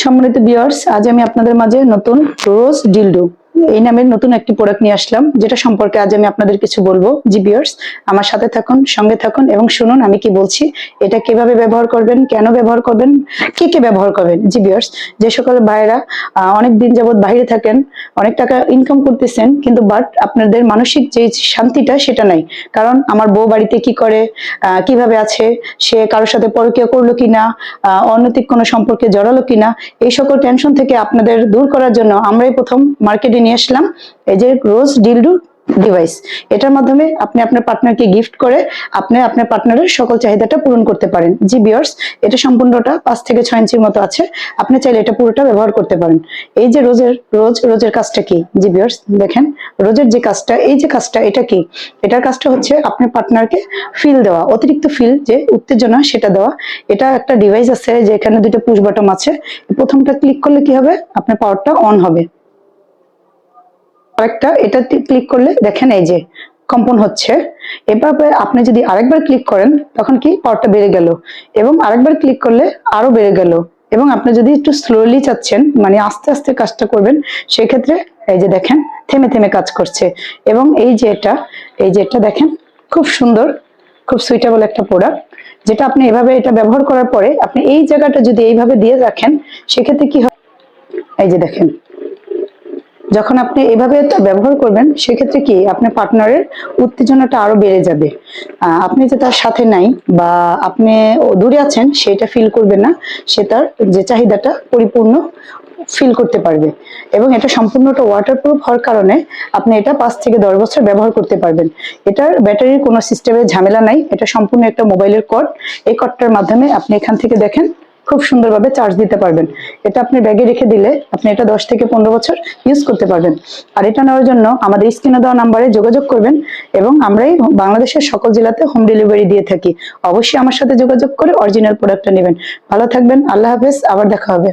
সম্মানিত ভিউয়ার্স, আজ আমি আপনাদের মাঝে নতুন রোজ ডিলডো এই নামের নতুন একটি প্রোডাক্ট নিয়ে আসলাম, যেটা সম্পর্কে আজ আমি আপনাদের কিছু বলবো। জি ভিউয়ার্স, আমার সাথে থাকুন, সঙ্গে থাকুন এবং শুনুন আমি কি বলছি। এটা কিভাবে ব্যবহার করবেন, কেন ব্যবহার করবেন, কে কে ব্যবহার করবেন। জি ভিউয়ার্স, যে সকল ভাইরা অনেক দিন যাবত বাইরে থাকেন, অনেক টাকা ইনকাম করতেছেন, কিন্তু বাট আপনাদের মানসিক যে শান্তিটা সেটা নাই। কারণ আমার বউ বাড়িতে কি করে, কিভাবে আছে, সে কারোর সাথে পরকীয়া করলো কিনা, অনৈতিক কোনো সম্পর্কে জড়ালো কিনা, এই সকল টেনশন থেকে আপনাদের দূর করার জন্য আমরাই প্রথম মার্কেটে নিয়ে আসলাম এই যে রোজ ডিলডো ডিভাইস। এটার মাধ্যমে আপনি আপনার পার্টনারকে গিফট করে আপনি আপনার পার্টনারের সকল চাহিদাটা পূরণ করতে পারেন। জি ভিউয়ার্স, এটা সম্পূর্ণটা 5 থেকে 6 ইঞ্চির মতো আছে, আপনি চাইলে এটা পুরোটা ব্যবহার করতে পারেন। এই যে রোজের কাজটা কি। জি ভিউয়ার্স, দেখেন রোজের যে কাজটা, এই যে কাজটা, এটা কি, এটার কাজটা হচ্ছে আপনার পার্টনারকে ফিল দেওয়া, অতিরিক্ত ফিল, যে উত্তেজনা সেটা দেওয়া। এটা একটা ডিভাইস আছে, যে এখানে দুটো পুশ বাটন আছে। প্রথমটা ক্লিক করলে কি হবে, আপনার পাওয়ারটা অন হবে। আরেকটা এটা ক্লিক করলে দেখেন এই যে কম্পন হচ্ছে। এভাবে আপনি যদি আরেকবার ক্লিক করেন তখন কি পাওয়ারটা বেড়ে গেল, এবং আরেকবার ক্লিক করলে আরো বেড়ে গেল। এবং আপনি যদি একটু স্লোলি চাচ্ছেন, মানে আস্তে আস্তে কাজটা করবেন, সেক্ষেত্রে এই যে দেখেন থেমে থেমে কাজ করছে। এবং এই যে এটা দেখেন, খুব সুন্দর, খুব সুইটেবল একটা প্রোডাক্ট, যেটা আপনি এভাবে এটা ব্যবহার করার পরে আপনি এই জায়গাটা যদি এইভাবে দিয়ে রাখেন, সেক্ষেত্রে কি হয়, এই যে দেখেন, যখন আপনি এভাবে ব্যবহার করবেন, সেক্ষেত্রে কি আপনার পার্টনারের উত্তেজনাটা আরো বেড়ে যাবে। আপনি যে তার সাথে নাই বা আপনি দূরে আছেন সেটা ফিল করবে না, সে তার যে চাহিদাটা পরিপূর্ণ ফিল করতে পারবে। এবং এটা সম্পূর্ণটা ওয়াটারপ্রুফ হওয়ার কারণে আপনি এটা 5 থেকে 10 বছর ব্যবহার করতে পারবেন। এটার ব্যাটারির কোনো সিস্টেমের ঝামেলা নাই, এটা সম্পূর্ণ একটা মোবাইলের কর্ড। এই কর্ডটার মাধ্যমে আপনি এখান থেকে দেখেন খুব সুন্দরভাবে চার্জ দিতে পারবেন। এটা আপনি ব্যাগে রেখে দিলে আপনি এটা 10 থেকে 15 বছর ইউজ করতে পারবেন। আর এটা নেওয়ার জন্য আমাদের স্ক্রিনে দেওয়া নাম্বারে যোগাযোগ করবেন, এবং আমরাই বাংলাদেশের সকল জেলাতে হোম ডেলিভারি দিয়ে থাকি। অবশ্যই আমার সাথে যোগাযোগ করে অরিজিনাল প্রোডাক্টটা নেবেন। ভালো থাকবেন, আল্লাহ হাফেজ, আবার দেখা হবে।